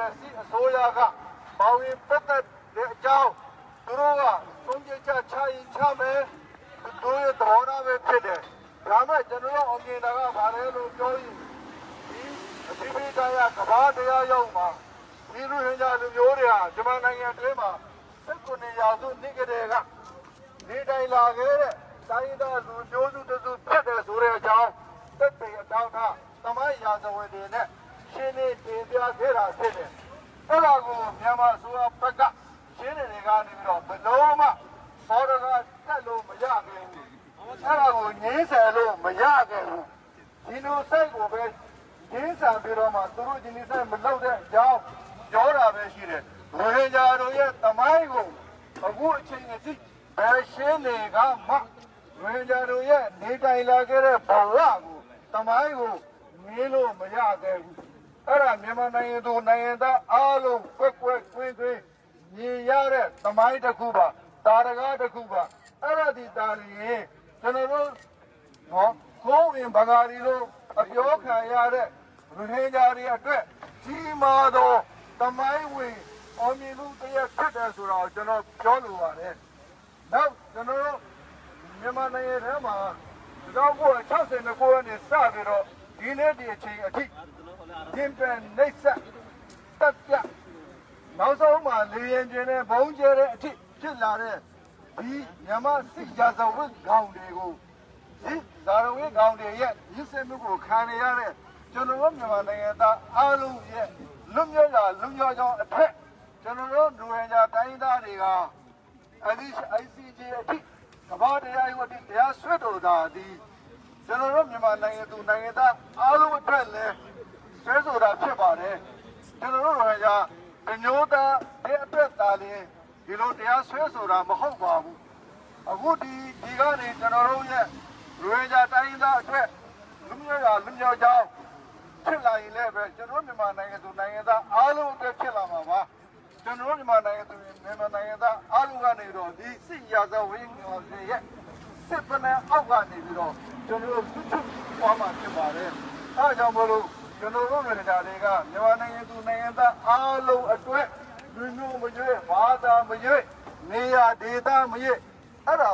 တဲ့စီအစိုးရကပါဝင်ပတ်သက်တဲ့အကြောင်းသူတို့ကဆုံးဖြတ်ချက်ချရင်ချမယ်သူရဲ့သဘောထားပဲဖြစ်တယ်ဒါမဲ့ကျွန်တော်အမြင်တာကဘာလဲလို့ပြောရင်ဒီအဖြစ်ဖြစ်တရားကဘာတရားရောက်မှာဒီလူဟင်ဂျာလူမျိုးတွေဟာဂျမန်နိုင်ငံတွင်းမှာ19ရာစုနှစ်ကတည်းကနေတိုင်းလာခဲ့တဲ့တိုင်းသားလူမျိုးစုတစုဖြစ်တယ်ဆိုတဲ့အကြောင်းတက်တဲ့အတောင်းထားသမိုင်းရာဇဝင်တွေနဲ့ရှင်းလင်းတင်ပြခဲ့တာဖြစ်တယ်အဲ့ဒါကိုမြန်မာအစိုးရဘက်ကရှင်းနေကနေပြီးတော့ဘလုံးမဘော်ဒကတက်လို့မရခဲ့ဘူးအဲ့ဒါကိုငင်းဆယ်လို့မရခဲ့ဘူးဒီလိုစိတ်ကိုပဲငင်းဆန်ပြီးတော့မှသူတို့ဒီနေ့စိတ်မလောက်တဲ့အကြောင်းပြောတာပဲရှိတယ်လူဟင်ဂျာတို့ရဲ့သမိုင်းကိုအခုအချိန်အထိဘယ်ရှင်းနေကမှလူဟင်ဂျာတို့ရဲ့နေတိုင်လာခဲ့တဲ့ဘဝကိုသမိုင်းကိုငင်းလို့မရခဲ့ဘူးအဲ့ဒါမြန်မာနိုင်ငံသူနိုင်ငံသားအားလုံးကွက်ကွက်ကွင်းကွင်းမြင်ရတဲ့သမိုင်းတစ်ခုပါတာရကားတစ်ခုပါအဲ့ဒါဒီတာလျင်ကျွန်တော်တို့နော်ကိုယ်ဝင်ဘဂါရီလို့အပြောခံရတဲ့လူဟင်ဂျာတွေအတွက်ကြီးမားသောသမိုင်းဝင်အောင်မြင်မှုတရားဖြစ်တယ်ဆိုတော့ကျွန်တော်ပြောလိုပါတယ်နောက်ကျွန်တော်တို့မြန်မာနိုင်ငံထဲမှာ1969ခုနှစ်စပြီးတော့ဒီနေ့ဒီအချိန်အထိဂျင်ပန်နှိပ်စက်တပ်ပြနောက်ဆုံးမှာလေရင်ကျင်းနဲ့ဘုံကျဲတဲ့အထိဖြစ်လာတဲ့ဒီမြန်မာစစ်ရာဇဝတ်ကောင်တွေကိုဒီဇာရဝတ်ကောင်တွေရဲ့ရစ်စစ်မှုကိုခံရတဲ့ကျွန်တော်တို့မြန်မာနိုင်ငံသားအားလုံးရဲ့လွတ်မြောက်ကြောင်းအထက်ကျွန်တော်တို့လူဝင်ကြတိုင်းသားတွေကICJ အထိကမ္ဘာတရားရုံးအထိတရားစွဲတော်တာဒီကျွန်တော်တို့မြန်မာနိုင်ငံသူနိုင်ငံသားအားလုံးအတွက်လည်းဆွဲဆိုတာဖြစ်ပါတယ်ကျွန်တော်တို့လူဝင်ကြအညိုသားတဲ့အတွက်သာလျှင်ဒီလိုတရားဆွဲဆိုတာမဟုတ်ပါဘူးအခုဒီကနေကျွန်တော်တို့ရဲ့လူဝင်ကြတိုင်းသားအတွက်လူမျိုးကြောင်းဖြစ်လာရင်လည်းပဲကျွန်တော်မြန်မာနိုင်ငံသူနိုင်ငံသားအားလုံးအတွက်ဖြစ်လာမှာပါကျွန်တော်မြန်မာနိုင်ငံသူမြန်မာနိုင်ငံသားအားလုံးကနေတော့ဒီစစ်ရာဇဝတ်ကောင်တွေရဲ့စစ်ပန်းအောက်ကနေပြီးတော့ကျွန်တော်တို့ဆွတ်သွားမှာဖြစ်ပါတယ်အဲဒါကြောင့်မလို့ကျွန်တော်တို့နိုင်ငံသားတွေကမြန်မာနိုင်ငံသူနိုင်ငံသားအားလုံးအတွက်လူမျိုးမရွေးဘာသာမရွေးနေရာဒေသမရွေးအဲ့ဒါ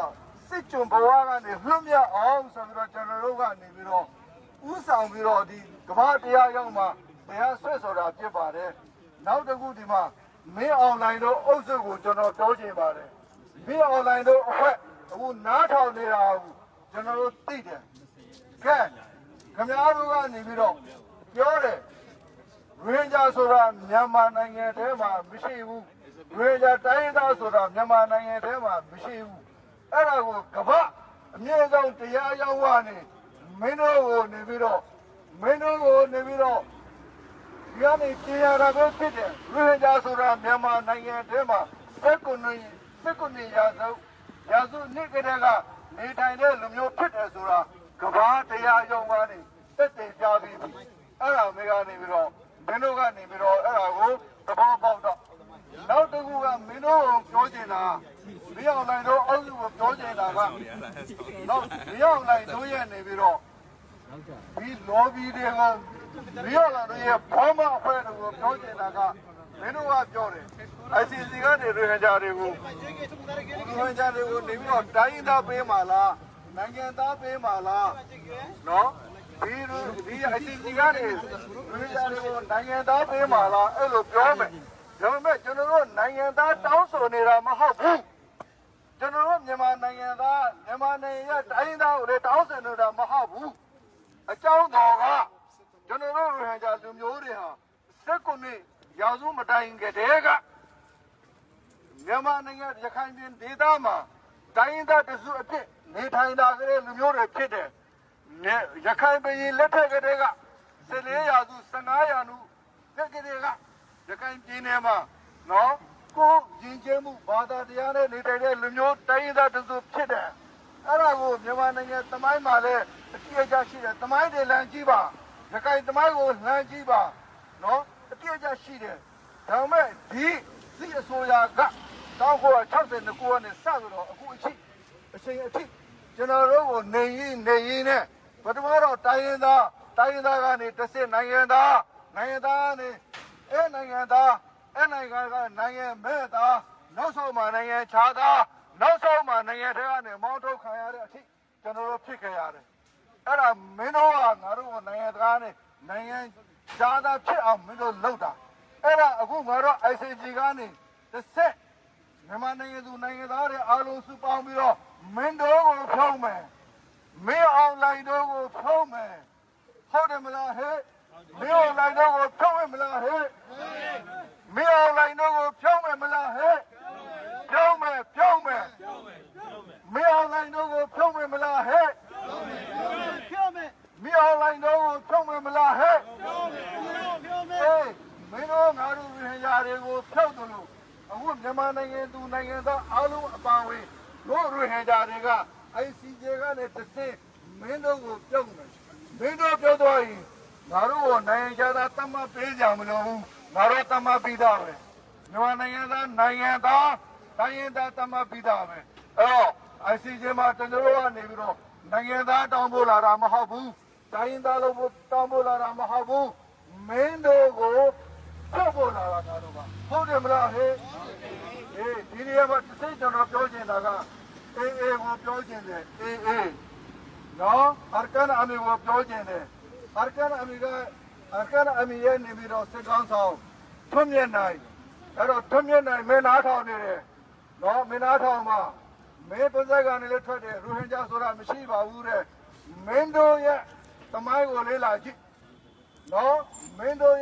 စစ်ကြုံဘဝကနေလွတ်မြောက်အောင်ဆိုပြီးတော့ကျွန်တော်တို့ကနေပြီးတော့ဥဆောင်ပြီးတော့ဒီကမ္ဘာတရားရောက်မှာတရားဆွဲဆိုတာဖြစ်ပါတယ်နောက်တစ်ခုဒီမှာမင်းအွန်လိုင်းတို့အုပ်စုကိုကျွန်တော်ပြောချင်ပါတယ်မင်းအွန်လိုင်းတို့အဖွဲ့အခုနားထောင်နေတာကိုကျွန်တော်တို့သိတယ်ကဲခင်ဗျားတို့ကနေပြီးတော့ပြောတယ်ရင်းကြဆိုတာမြန်မာနိုင်ငံထဲမှာမရှိဘူးရင်းကြတိုင်းသားဆိုတာမြန်မာနိုင်ငံထဲမှာမရှိဘူးအဲ့ဒါကိုကမ္ဘာအမြင့်ဆုံးတရားရောက်ဝနေမင်းတို့ကိုနေပြီးတော့ဒီကနေပြင်ရတာပဲဖြစ်တယ်ရင်းကြဆိုတာမြန်မာနိုင်ငံထဲမှာ19ရာစုနှစ်ကတည်းကနေထိုင်တဲ့လူမျိုးဖြစ်တယ်ဆိုတာကမ္ဘာတရားရောက်ကနေတက်တင်ကြပြီးအဲ့ဒါမေကနေပြီးတော့မင်းတို့ကနေပြီးတော့အဲ့ဒါကိုသဘောပေါက်တော့နောက်တစ်ခုကမင်းတို့ပြောချင်တာမင်းအောင်လိုင်းတို့အောက်စုကိုပြောချင်တာကနောက်မင်းအောင်လိုင်းတို့ရဲ့နေပြီးတော့ဒီလော်ဘီတွေကမင်းအောင်လိုင်းတို့ရဲ့ဘောမအဖွဲ့တွေကိုပြောချင်တာကမင်းတို့ကပြောတယ် ICC ကနေရဟန်းကြတွေကိုနေပြီးတော့တိုင်းသားပေးမှာလားနိုင်ငံသားပေးမှာလားနော်ဒီ ICC ကနေရဟန်းကြတွေကိုနိုင်ငံသားပေးမှာလားအဲ့လိုပြောမယ်ဒါပေမဲ့ကျွန်တော်တို့နိုင်ငံသားတောင်းဆိုနေတာမဟုတ်ဘူးကျွန်တော်တို့မြန်မာနိုင်ငံရဲ့တိုင်းသားကိုလည်းတောင်းဆိုနေတာမဟုတ်ဘူးအကြောင်းတော်ကကျွန်တော်တို့ရဟန်းကြလူမျိုးတွေဟာ19ရာစုမတိုင်ကြတဲ့ကမြန်မာနိုင်ငံရခိုင်ပြည်ဒေသမှာတိုင်းသားတစုအဖြစ်နေထိုင်လာကြတဲ့လူမျိုးတွေဖြစ်တယ်ရခိုင်ပြည်လက်ထက်ကတည်းက14ရာစု15ရာစုတက်ကတည်းကရခိုင်ပြည်နယ်မှာနော်ကိုယဉ်ကျေးမှုဘာသာတရားနဲ့နေထိုင်တဲ့လူမျိုးတိုင်းသားတစုဖြစ်တယ်အဲ့ဒါကိုမြန်မာနိုင်ငံသမိုင်းမှာလည်းအတိအကျရှိတယ်သမိုင်းတွေလမ်းကြည့်ပါရခိုင်သမိုင်းကိုလမ်းကြည့်ပါနော်အတိအကျရှိတယ်ဒါပေမဲ့ဒီစစ်အစိုးရက1962ခုနှစ်စပြီးတော့အခုအချိန်အထိကျွန်တော်တို့ကိုနေရင်းနဲ့ပထမတော့တိုင်းရင်းသားကနေတစ်စစ်နိုင်ငံသားကနေ နိုင်ငံသားအဲ့နိုင်ငံကနိုင်ငံမဲ့သားနောက်ဆုံးမှနိုင်ငံခြားသားနောက်ဆုံးမှနိုင်ငံထဲကနေမောင်းထုတ်ခံရတဲ့အထိကျွန်တော်တို့ဖြစ်ခဲ့ရတယ်အဲ့ဒါမင်းတို့ကငါတို့နိုင်ငံသားနဲ့နိုင်ငံခြားသားဖြစ်အောင်မင်းတို့လုပ်တာအဲ့ဒါအခုငါတို့ ICJ ကနေတစ်ဆက်မြန်မာနိုင်ငံသူနိုင်ငံသားတွေအားလုံးစုပေါင်းပြီးတော့မင်းတို့ကိုဖြုံးမယ်မင်းအောင်လိုင်းတို့ကိုဖြုံးမယ်ဟုတ်တယ်မလားဟဲ့မင်းအောင်လိုင်းတို့ကိုဖြုံးမယ်မလားဟဲ့မင်းအောင်လိုင်းတို့ကိုဖြုံးမယ်မလားဟဲ့ဖြုံးမယ်မင်းအောင်လိုင်းတို့ကိုဖြုံးမယ်မလားဟဲ့မင်းအောင်လိုင်းတို့ကိုဖြုံးမယ်မလားဟဲ့မင်းတို့ငါတို့ပြည်ရာတွေကိုဖြုတ်တယ်လို့အခုမြန်မာနိုင်ငံသူနိုင်ငံသားအားလုံးအပါအဝင်တို့ပြည်ရာတွေက ICJ ကနေတစ်ဆင့်မင်းတို့ကိုပြုတ်မယ်မင်းတို့ပြုတ်သွားရင်ငါတို့ကိုနိုင်ငံခြားသားတတ်မှတ်ပေးကြမလို့ငါတို့တတ်မှတ်ပြီးသားပဲမြန်မာနိုင်ငံသားနိုင်ငံသားတိုင်းရင်းသားတတ်မှတ်ပြီးသားပဲအဲ့တော့ ICJ မှာကျွန်တော်တို့ကနေပြီးတော့နိုင်ငံသားတောင်းဖို့လာတာမဟုတ်ဘူးတိုင်းရင်းသားလို့တောင်းဖို့လာတာမဟုတ်ဘူးမင်းတို့ကိုပြုတ်ဖို့လာတာငါတို့ပါဟုတ်တယ်မလားဟဲ့ဒီနေရာမှာတစ်စိတ်ကျွန်တော်ပြောချင်တာကအေးကိုပြောချင်တယ်အေးနော်အာကန်အမီကိုပြောချင်တယ်အာကန်အမီရဲ့နေပြီးတော့စစ်ကောင်းဆောင်ထွတ်မြတ်နိုင်အဲ့တော့ထွတ်မြတ်နိုင်မင်းနားထောင်နေတယ်နော်မင်းနားထောင်မှာမင်းပါဇက်ကနေလည်းထွက်တယ်ရူဟင်ဂျာဆိုတာမရှိပါဘူးတဲ့မင်းတို့ရဲ့သမိုင်းကိုလေ့လာကြည့်နော်မင်းတို့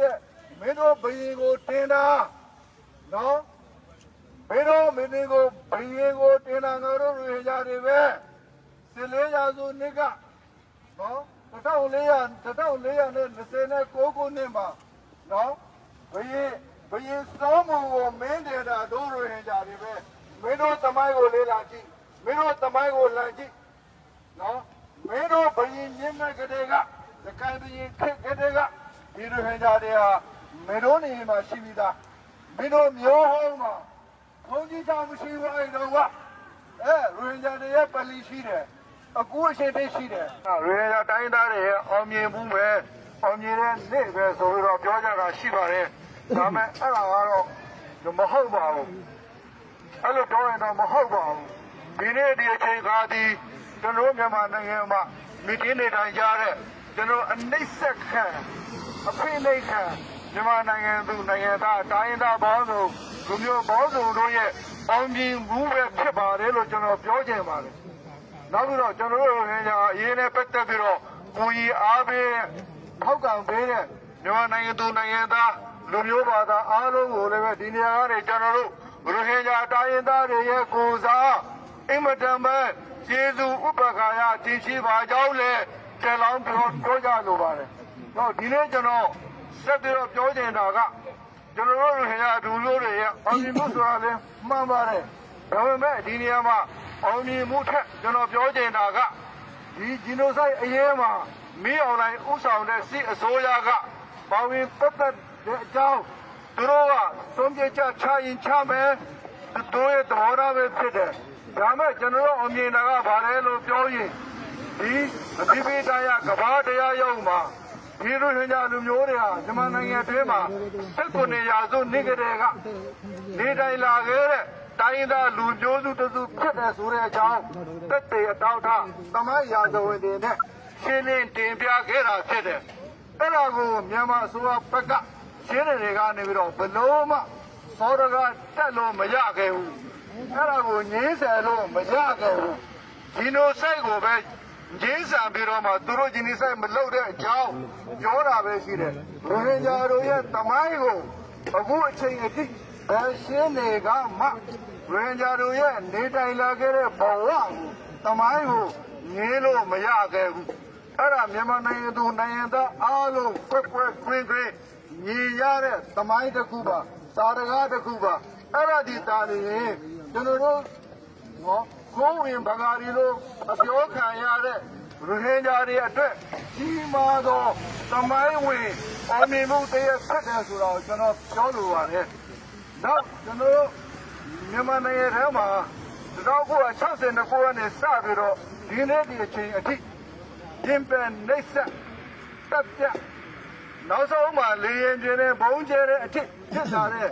ဘယင်ကိုတင်တာနော်မင်းတို့ဘယင်ကိုတင်တာငါတို့ရူဟင်ဂျာတွေပဲ14ရာစုနှစ်ကနော်1429ခုနှစ်မှာနော်ဘယင်စောမှုကိုမင်းတယ်တာတို့ရူဟင်ဂျာတွေပဲမင်းတို့သမိုင်းကိုလေ့လာကြည့်မင်းတို့သမိုင်းကိုလမ်းကြည့်နော်မင်းတို့ဘယင်ညင်းတဲ့ကလေးကသခိုင်းဘယင်ခက်ကလေးကဒီရူဟင်ဂျာတွေဟာမင်းတို့နေမှာရှိပြီးသားမင်းတို့မျိုးဟောင်းမှာဘုန်းကြီးတောင်မရှိဘူးအဲ့တော့ကရူဟင်ဂျာတွေရဲ့ပလီရှိတယ်အကူအရှင်တွေရှိတယ်ရူဟင်ဂျာတိုင်းသားတွေရဲ့အောင်မြင်မှုပဲအောင်မြင်တဲ့နေ့ပဲဆိုပြီးတော့ပြောကြတာရှိပါတယ်ဒါမဲ့အဲ့ဒါကတော့မဟုတ်ပါဘူးအဲ့လိုပြောရင်တော့မဟုတ်ပါဘူးဒီနေ့ဒီအချိန်ခါဒီကျွန်တော်မြန်မာနိုင်ငံမှာမိတင်းနေတိုင်းကြားတဲ့ကျွန်တော်အနှိမ့်ဆက်ခံအဖိနှိမ့်ခံမြန်မာနိုင်ငံသူနိုင်ငံသားတိုင်းရင်းသားပေါင်းစုံလူမျိုးပေါင်းစုံတို့ရဲ့အောင်မြင်မှုပဲဖြစ်ပါတယ်လို့ကျွန်တော်ပြောချင်ပါတယ်နောက်ပြီးတော့ကျွန်တော်တို့ခင်ဗျာအရေးနဲ့ပတ်သက်ပြီးတော့ကိုကြီးအားပေးထောက်ကံပေးတဲ့မြန်မာနိုင်ငံသူနိုင်ငံသားလူမျိုးဘာသာအားလုံးကိုလည်းပဲဒီနေရာကနေကျွန်တော်တို့လူခင်ဗျာတိုင်းရင်းသားတွေရဲ့ကိုစားအင်မတန်ပဲကျေးဇူးဥပက္ခရာတင်ရှိပါကြောင်းလည်းတယ်လောင်းပြောကြလိုပါတယ်တော့ဒီနေ့ကျွန်တော်ဆက်ပြီးတော့ပြောချင်တာကကျွန်တော်တို့ခင်ဗျာဒူလို့တွေရဲ့အောင်မြင်မှုဆိုတာလည်းမှန်ပါတယ်ဒါပေမဲ့ဒီနေရာမှာအောင်မြင်မှုထက်ကျွန်တော်ပြောချင်တာကဒီဂျီနိုဆိုက်အရေးမှာမီးအောင်လိုက်ဥဆောင်တဲ့စစ်အစိုးရကပါဝင်ပတ်သက်တဲ့အကြောင်းသူတို့ကသုံးပြချချရင်ချမယ်သူတို့ရဲ့သဘောထားပဲဖြစ်တယ်ဒါမဲ့ကျွန်တော်တို့အောင်မြင်တာကဘာလဲလို့ပြောရင်ဒီအပိပိတရားကဘာတရားရုံမှာဒီလိုဟင်ဂျာလူမျိုးတွေဟာမြန်မာနိုင်ငံအတွင်းမှာ19ရာစုနှစ်ကလေးကနေတိုင်းလာခဲ့တဲ့တိုင်းရင်းသားလူမျိုးစုတစုဖြစ်တယ်ဆိုတဲ့အကြောင်းတက်တဲ့အတောက်ထသမိုင်းရာဇဝင်တွေနဲ့ရှင်းလင်းတင်ပြခဲ့တာဖြစ်တယ်အဲ့ဒါကိုမြန်မာအစိုးရဘက်ကရှင်းတွေကနေပြီးတော့ဘလို့မှသောရကတက်လို့မရခဲ့ဘူးအဲ့ဒါကိုငြင်းဆန်လို့မရခဲ့ဘူးဂျီနိုဆိုက်ကိုပဲငြင်းဆန်ပြီးတော့မှသူတို့ဂျီနိုဆိုက်မလုပ်တဲ့အကြောင်းပြောတာပဲရှိတယ်ရိုဟင်ဂျာတို့ရဲ့သမိုင်းကိုအခုအချိန်အထိရှင်းနေကမှရိုဟင်ဂျာတို့ရဲ့နေတိုင်လာခဲ့တဲ့ဘဝကိုသမိုင်းကိုငြင်းလို့မရခဲ့ဘူးအဲ့ဒါမြန်မာနိုင်ငံသူနိုင်ငံသားအားလုံးကွက်ကွက်ကွင်းကွင်းညီရတဲ့သမိုင်းတစ်ခုပါသာရကားတစ်ခုပါအဲ့ဒါဒီတာနေရင်ကျွန်တော်တို့ကိုယ်ဝင်ဗကာရီလို့အပြောခံရတဲ့ရိုဟင်ဂျာတွေအတွက်ကြီးမားသောသမိုင်းဝင်အောင်မြင်မှုတည်းဖြစ်တယ်ဆိုတော့ကျွန်တော်ပြောလိုပါတယ်နောက်ကျွန်တော်တို့မြန်မာနိုင်ငံထဲမှာ1962ခုနှစ်စပြီးတော့ဒီနေ့ဒီအချိန်အထိဂျင်ပန်နေဆက်တပ်ပြ နောက်ဆုံးမှလေရင်ပြင်းနဲ့ဘုံကျဲတဲ့အထစ်ဖြစ်လာတဲ့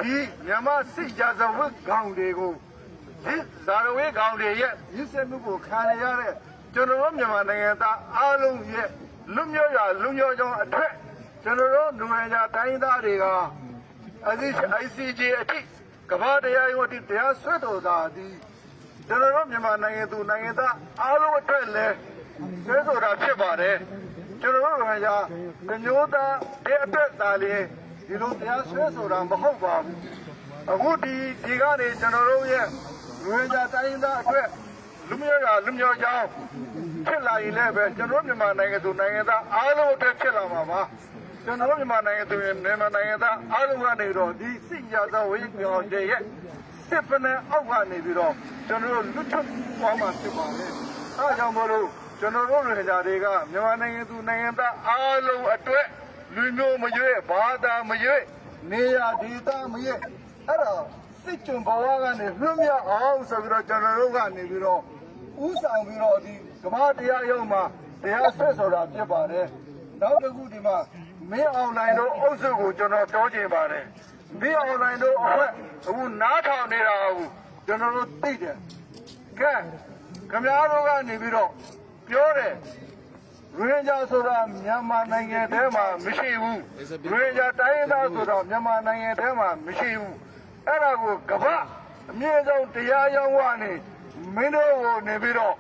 ဒီမြန်မာစစ်ကြဇဝတ်ကောင်တွေကိုဒီဇာရဝေးကောင်တွေရဲ့ရစ်စစ်မှုကိုခံရတဲ့ကျွန်တော်တို့မြန်မာနိုင်ငံသားအားလုံးရဲ့လူမျိုးရလူမျိုးကြောင့်အထက်ကျွန်တော်တို့လူငယ်သားတိုင်းသားတွေက ICJ အထိကမ္ဘာတရားရုံးအထိတရားစွဲတော်တာဒီကျွန်တော်တို့မြန်မာနိုင်ငံသူနိုင်ငံသားအားလုံးအတွက်လည်းဆွဲဆိုတာဖြစ်ပါတယ်ကျွန်တော်တို့နိုင်ငံကမျိုးသားတဲ့အတွက်သာလေဒီလိုတရားဆွဲဆိုတာမဟုတ်ပါဘူးအခုဒီကနေကျွန်တော်တို့ရဲ့လူငယ်သားတိုင်းသားအတွက်လူမျိုးရလူမျိုးကြောင့်ဖြစ်လာရင်လည်းပဲကျွန်တော်မြန်မာနိုင်ငံသူနိုင်ငံသားအားလုံးအတွက်ဖြစ်လာမှာပါကျွန်တော်မြန်မာနိုင်ငံသူမြန်မာနိုင်ငံသားအားလုံးကနေတော့ဒီစစ်ကြသောဝိညာဉ်တွေရဲ့စစ်ပနဲ့အောက်ကနေပြီးတော့ကျွန်တော်တို့လွတ်ထွက်သွားမှာဖြစ်ပါလေအဲကြောင့်မို့လို့ကျွန်တော်တို့လူသားတွေကမြန်မာနိုင်ငံသူနိုင်ငံသားအားလုံးအတွက်လူမျိုးမရွေးဘာသာမရွေးနေရာဒေသမရွေးအဲ့တော့စစ်ကြုံဘဝကနေလွတ်မြောက်အောင်ဆိုပြီးတော့ကျွန်တော်တို့ကနေပြီးတော့ဥဆောင်ပြီးတော့ဒီကမ္ဘာတရားရုံးမှာတရားဆွဲဆိုတာဖြစ်ပါတယ်နောက်တစ်ခုဒီမှာမင်းအွန်လိုင်းတို့အုပ်စုကိုကျွန်တော်ပြောချင်ပါတယ်မင်းအွန်လိုင်းတို့အဖွဲ့အခုနားထောင်နေတာကိုကျွန်တော်တို့သိတယ်ကဲခင်ဗျားတို့ကနေပြီးတော့ပြောတယ်ရင်းကြဆိုတာမြန်မာနိုင်ငံထဲမှာမရှိဘူးရင်းကြတိုင်းသားဆိုတာမြန်မာနိုင်ငံထဲမှာမရှိဘူးအဲ့ဒါကိုကမ္ဘာအမြင့်ဆုံးတရားရုံးကနေမင်းတို့ကိုနေပြီးတော့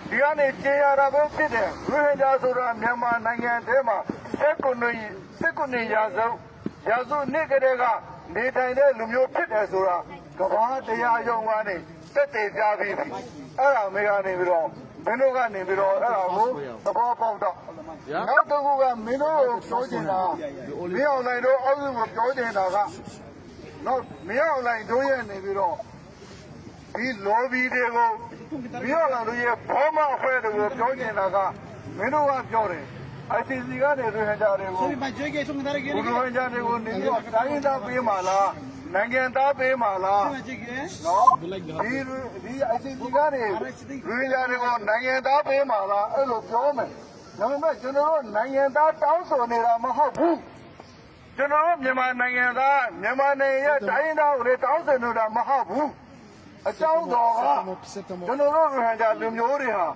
ဒီကနေကြေရတာပဲဖြစ်တယ်ရင်းကြဆိုတာမြန်မာနိုင်ငံထဲမှာစက်ကုနေရာစုနှစ်ကလေးကနေထိုင်တဲ့လူမျိုးဖြစ်တယ်ဆိုတာကမ္ဘာတရားရုံးကနေတက်တည်ပြပြီးပြီအဲ့ဒါမေကနေပြီးတော့မင်းတို့ကနေပြီးတော့အဲ့ဒါကိုသဘောပေါက်တော့နောက်တစ်ခုကမင်းတို့ပြောချင်တာမင်းအောင်နိုင်တို့အောက်စုကိုပြောချင်တာကနောက်မင်းအောင်နိုင်တို့ရဲ့နေပြီးတော့ဒီ lobby တွေကိုမင်းအောင်နိုင်တို့ရဲ့ဘောမအဖွဲ့တွေကိုပြောချင်တာကမင်းတို့ကပြောတယ် ICC ကနေတွေ့ကြတယ်ကိုဘုရားကြတယ်ကိုနေပြီးတော့တိုင်းသားပေးမှာလားနိုင်ငံသားပေးမှာလားနော်ဒီ ICC ကနေတွေ့ကြတယ်ကိုနိုင်ငံသားပေးမှာလားအဲ့လိုပြောမယ်ဒါပေမဲ့ကျွန်တော်တို့နိုင်ငံသားတောင်းဆိုနေတာမဟုတ်ဘူးကျွန်တော်တို့မြန်မာနိုင်ငံသားမြန်မာနိုင်ငံရဲ့တိုင်းသားကိုလည်းတောင်းဆိုနေတာမဟုတ်ဘူးအကြောင်းတော်ကကျွန်တော်တို့ဟန်ကြလူမျိုးတွေဟာ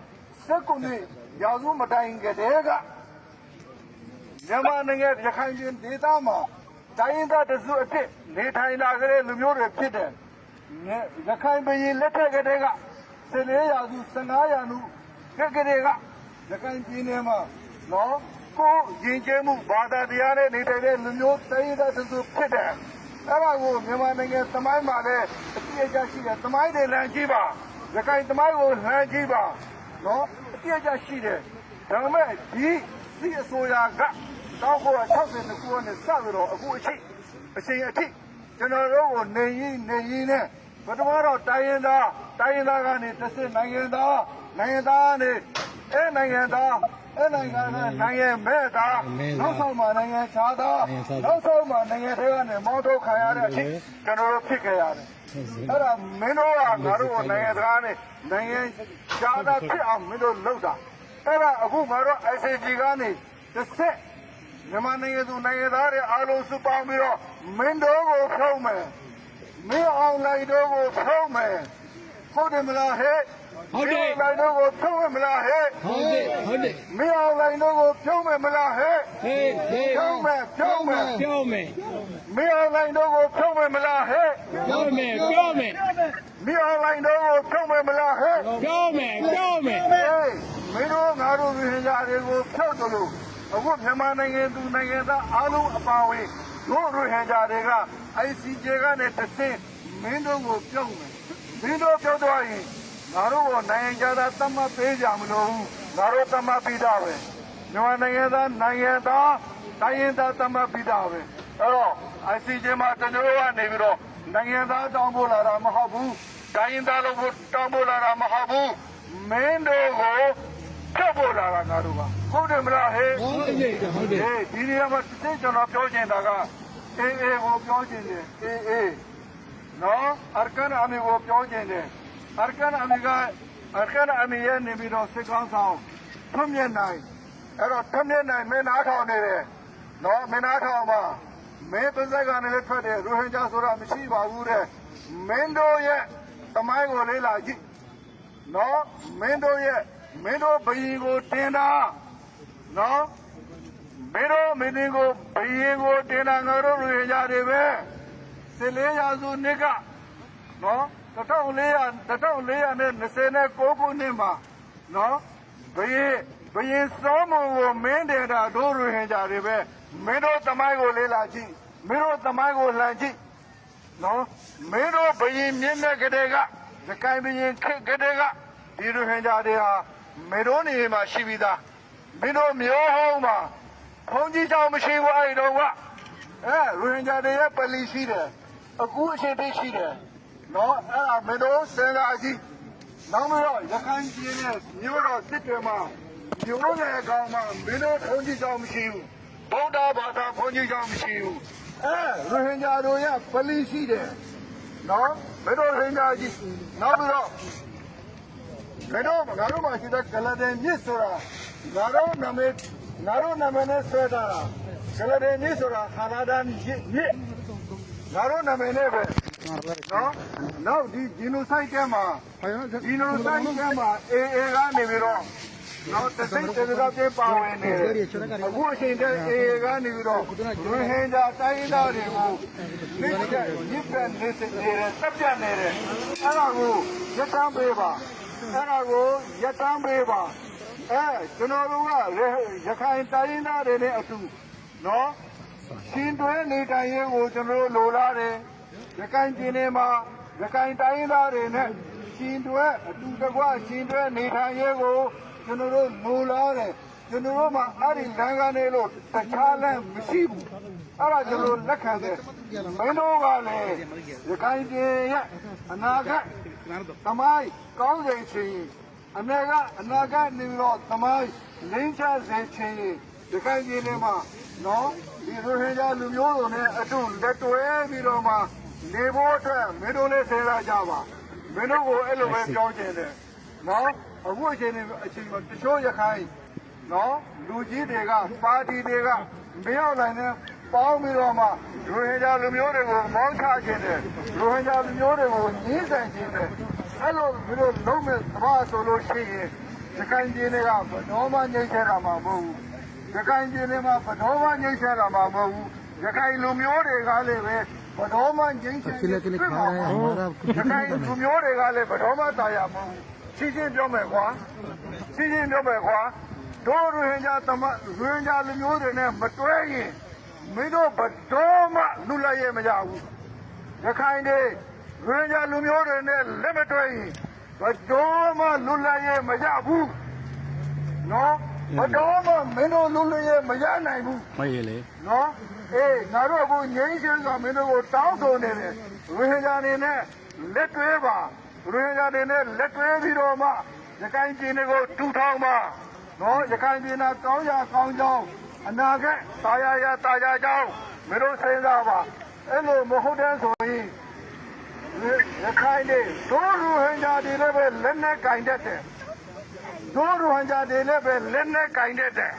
စက်ကုနေရာစုမတိုင်ကြတဲ့ကမြန်မာနိုင်ငံရခိုင်ပြည်ဒေသမှာတိုင်းသားတစုအဖြစ်နေထိုင်လာကြတဲ့လူမျိုးတွေဖြစ်တယ်ရခိုင်ပြည်လက်ထက်ကတည်းက14ရာစု15ရာစုကတည်းကရခိုင်ပြည်နယ်မှာနော်ကိုရင်ကျဲမှုဘာသာတရားနဲ့နေထိုင်တဲ့လူမျိုးတိုင်းသားတစုဖြစ်တယ်အဲ့ဒါကိုမြန်မာနိုင်ငံသမိုင်းမှာလည်းအပြည့်အကျရှိတယ်သမိုင်းတွေလမ်းကြည့်ပါရခိုင်သမိုင်းကိုလမ်းကြည့်ပါနော်အပြည့်အကျရှိတယ်ဒါပေမဲ့ဒီစီအစိုးရက1962ခုနဲ့စပြီးတော့အခုအချိန်အထိကျွန်တော်တို့ကိုနေရင်းနဲ့ပထမတော့တိုင်းရင်းသားကနေတစ်စစ်နိုင်ငံသားကနေနိုင်ငံမဲ့သားနောက်ဆုံးမှနိုင်ငံခြားသားနောက်ဆုံးမှနိုင်ငံထဲကနေမောင်းထုတ်ခံရတဲ့အချိန်ကျွန်တော်တို့ဖြစ်ခဲ့ရတယ်အဲ့ဒါမင်းတို့ကငါတို့ကိုနိုင်ငံသားနဲ့နိုင်ငံခြားသားဖြစ်အောင်မင်းတို့လုပ်တာအဲ့ဒါအခုငါတို့ ICJ ကနေတစ်စစ်မြန်မာနိုင်ငံသူနိုင်ငံသားတွေအားလုံးစုပေါင်းပြီးတော့မင်းတို့ကိုဖုံးမယ်မင်းအောင်လိုက်တို့ကိုဖုံးမယ်ဟုတ်တယ်မလားဟဲ့ဟုတ်တယ်လိုက်တို့ကိုဖုံးမလားဟဲ့ဟုတ်တယ်မင်းအောင်လိုက်တို့ကိုဖုံးမယ်မလားဟဲ့ဖုံးမယ်မင်းအောင်လိုက်တို့ကိုဖုံးမယ်မလားဟဲ့ပြောမယ်မင်းအောင်လိုက်တို့ကိုဖုံးမယ်မလားဟဲ့ပြောမယ်မင်းတို့ငါတို့ပြည်ရာတွေကိုဖျောက်တယ်လို့အခုမြန်မာနိုင်ငံသူနိုင်ငံသားအားလုံးအပါအဝင်တို့ရိုဟင်ဂျာတွေက ICJ ကနေတစ်ဆင့်မင်းတို့ကိုပြုတ်မယ်မင်းတို့ပြုတ်သွားရင်ငါတို့ကနိုင်ငံသားသတ်မှတ်ပေးကြမလို့ငါတို့သတ်မှတ်ပြီးတာပဲမြန်မာနိုင်ငံသားတိုင်းရင်းသားသတ်မှတ်ပြီးတာပဲအဲ့တော့ ICJ မှာကျွန်တော်တို့ကနေပြီးတော့နိုင်ငံသားတောင်းဖို့လာတာမဟုတ်ဘူးတိုင်းရင်းသားလို့တောင်းဖို့လာတာမဟုတ်ဘူးမင်းတို့ကိုဖြတ်ဖို့လာတာငါတို့ကဟုတ်တယ်မလားဟဲ့ဟုတ်တယ်ဒီနေရာမှာတစ်စိကျွန်တော်ပြောချင်တာကအေးကိုပြောချင်တယ်အေးနော်အာကန်အမီကိုပြောချင်တယ်အာကန်အမီရဲ့နေပြီးတော့စစ်ကောင်းဆောင်ထွန်းမြတ်နိုင် အဲ့တော့ထမင်းနိုင်မင်းနားထောင်နေတယ်နော်မင်းနားထောင်ပါမင်းပါဇက်ကနေလည်းထွက်တယ်ရိုဟင်ဂျာဆိုတာမရှိပါဘူးတဲ့မင်းတို့ရဲ့သမိုင်းကိုလေးလာကြည့်နော်မင်းတို့ဘယင်ကိုတင်တာနော်မင်းတို့မင်းကိုဘယင်ကိုတင်တာငါတို့ရိုဟင်ဂျာတွေပဲ14ရာစုနှစ်ကနော်1429ခုနှစ်မှာနော်ဘယင်စောမုံကိုမင်းတယ်တာတို့ရိုဟင်ဂျာတွေပဲမင်းတို့သမိုင်းကိုလေးလာကြည့်မင်းတို့သမိုင်းကိုလှန်ကြည့်နော်မင်းတို့ဘယင်မြင့်တဲ့ကလေးကရခိုင်ဘယင်ခေတ်ကလေးကဒီရိုဟင်ဂျာတွေဟာမင်းတို့နေမှာရှိပြီးသားမင်းတို့မျိုးဟောင်းမှာဘုံကြီးကြောင်မရှိဘူးအဲ့တော့ကရိုဟင်ဂျာတွေရဲ့ပလီရှိတယ်အခုအချိန်တိတ်ရှိတယ်နော်အဲ့ဒါမင်းတို့စင်လာကြည့်နောက်ပြီးတော့ရခိုင်ပြည်နယ်မြို့တော်စစ်တွေမှာမြို့နယ်အကောင်မှာမင်းတို့ဘုံကြီးကြောင်မရှိဘူးဗုဒ္ဓဘာသာဘုံကြီးကြောင်မရှိဘူးရိုဟင်ဂျာတို့ရဲ့ပလီရှိတယ်နော်မင်းတို့ရိုဟင်ဂျာကြီးနောက်ပြီးတော့ငါတို့မှာရှိတဲ့ကလဒန်မြစ်ဆိုတာငါတို့နာမည်နဲ့ဆွဲထားတာကလဒန်မြစ်ဆိုတာခါနာဒန်မြစ်ငါတို့နာမည်နဲ့ပဲနော်နောက်ဒီဂျီနိုဆိုက်ထဲမှာအေအေကနေပြီးတော့နော်တစိမ့်တေကပြေပါဝင်နေတယ်အခုအချိန်တည်းအေအေကနေပြီးတော့ရိုဟင်ဂျာတိုင်းသားတွေကိုမြစ်ပြန်နေစနေတယ်တပ်ပြနေတယ်အဲ့ဒါကိုရပ်တမ်းပေးပါကျွန်တော်တို့ကရခိုင်တိုင်းသားတွေနဲ့အတူနော်ရှင်တွဲနေထိုင်ရေးကိုကျွန်တော်တို့လိုလားတယ်ရခိုင်ပြည်နယ်မှာရခိုင်တိုင်းသားတွေနဲ့ရှင်တွဲအတူတကွရှင်တွဲနေထိုင်ရေးကိုကျွန်တော်တို့လိုလားတယ်ကျွန်တော်တို့မှာအဲ့ဒီလမ်းကနေလို့တခြားလမ်းမရှိဘူးအဲ့ဒါကျွန်တော်လက်ခံတယ်မင်းတို့ကလည်းရခိုင်ပြည်ရဲ့အနာဂတ်သမိုင်းကောင်းစဉ်ချင်းအနာဂတ်နေတော့သမိုင်းလင်းချစေချင်းဒီကိုင်းကြီးလေးမှာနော်ဒီရိုဟင်ဂျာလူမျိုးတွေနဲ့အတူလက်တွဲပြီးတော့မှနေဖို့အတွက်မင်းတို့လည်းဆဲလာကြပါမင်းတို့ကိုအဲ့လိုပဲပြောချင်တယ်နော်အခုအချိန်မှာတချို့ရခိုင်နော်လူကြီးတွေကပါတီတွေကမရောက်နိုင်တဲ့ပေါင်းပြီးတော့မှရိုဟင်ဂျာလူမျိုးတွေကိုမောင်းချခြင်းတယ်ရိုဟင်ဂျာလူမျိုးတွေကိုညှင်းဆန်ခြင်းတယ်အဲ့လိုပြီးတော့လုံးမဲ့သဘာဆိုလို့ရှိရင်ရခိုင်ပြည်နယ်ကဘတော်မှငြိမ်းချမ်းတာမှာမဟုတ်ဘူးရခိုင်ပြည်နယ်မှာဘတော်မှငြိမ်းချမ်းတာမှာမဟုတ်ဘူးရခိုင်လူမျိုးတွေကလည်းပဲဘတော်မှငြိမ်းချမ်းတယ်ရခိုင်လူမျိုးတွေကလည်းဘတော်မှတာယာမဟုတ်ဘူးရှင်းပြောမယ်ကွာတို့ရိုဟင်ဂျာလူမျိုးတွေနဲ့မတွဲရင်မင်းတို့ဘတော်မှလူလိုက်ရမကြဘူးရခိုင်တွေရိုဟင်ဂျာလူမျိုးတွေနဲ့လက်မတွဲရင်ဘတော်မှလူလိုက်ရမကြဘူးနော်ဘတော်မှမင်းတို့လူလိုက်ရမရနိုင်ဘူးမရလေနော်ငါတို့အခုငြိမ်းချမ်းစွာမင်းတို့ကိုတောင်းဆိုနေတယ်ရိုဟင်ဂျာတွေနဲ့လက်တွဲပါရိုဟင်ဂျာတွေနဲ့လက်တွဲပြီးတော့မှရခိုင်ပြည်နယ်ကိုထူထောင်ပါနော်ရခိုင်ပြည်နယ်ကောင်းရာကောင်းကြောင်းအနာဂတ်တာယာကြောင်းမင်းတို့စဉ်းစားပါအဲ့လိုမဟုတ်တဲ့ဆိုရင်ရခိုင်တွေတို့ရိုဟင်ဂျာတွေလည်းပဲလက်နဲ့ကင်တတ်တယ်တို့ရိုဟင်ဂျာတွေလည်းပဲလက်နဲ့ကင်တတ်တယ်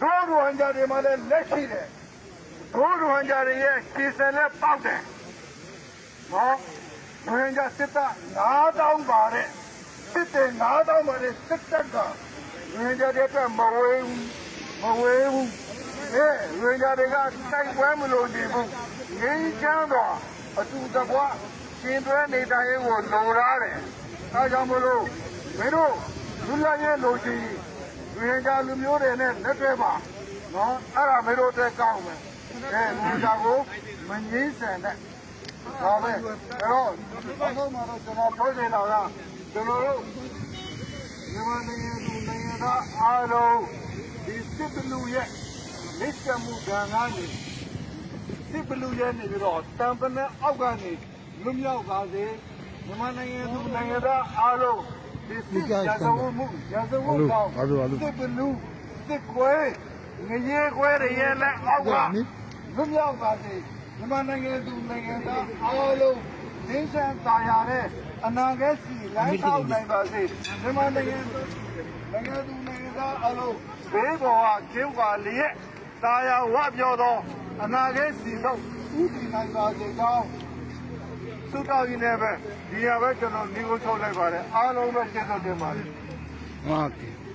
တို့ရိုဟင်ဂျာတွေမှာလည်းလက်ရှိတယ်တို့ရိုဟင်ဂျာတွေရဲ့ခြေစက်လည်းပေါက်တယ်နော်ရိုဟင်ဂျာစစ်သား9000ပါတဲ့စစ်တဲ့9000ပါတဲ့စစ်တပ်ကရိုဟင်ဂျာတွေအတွက်မဝေးဘူးရိုဟင်ဂျာတွေကတိုက်ပွဲမလို့နေဘူးငြိမ်းချမ်းတော့အတူတကွရှင်တွဲနေတိုင်းကိုလုံထားတယ်ဒါကြောင့်မလို့မင်းတို့လူလိုက်ရဲ့လို့ရှိရင်ရိုဟင်ဂျာလူမျိုးတွေနဲ့လက်တွဲပါနော်အဲ့ဒါမင်းတို့တက်ကောင်းမယ်လူသားကိုမငြိမ်းဆန်တဲ့ဒါပဲအဲ့တော့ဘုရားမှာတော့ကျွန်တော်ပြောနေတာကကျွန်တော်တို့မြန်မာနိုင်ငံသားအားလုံးဒီစစ်ဘလူရဲ့လက်ချမှုကံကနေစစ်ဘလူရဲ့နေပြီးတော့တံပနဲ့အောက်ကနေလွတ်မြောက်ပါစေမြန်မာနိုင်ငံသားအားလုံးဒီစစ်ရာဇဝမှုကြောင့်စစ်ဘလူစစ်ခွဲငရေခွဲတွေရဲ့လက်အောက်ကလွတ်မြောက်ပါစေမြန်မာနိုင်ငံသားအားလုံးဒင်းဆန်တာယာတဲ့အနာဂတ်စီလမ်းထောက်နိုင်ပါစေမြန်မာနိုင်ငံသားအားလုံး ဘေးပေါ်ကကျင်းကွာလျက်တာယာဝပြောသောအနာဂတ်စီဆုံးဥတည်နိုင်ပါစေကြောင်းသုတောင်းရင်းနဲ့ပဲဒီရပဲကျွန်တော်ဒီကိုထုတ်လိုက်ပါတယ်အားလုံးပဲကျေးဇူးတင်ပါတယ် ဟုတ်ကဲ့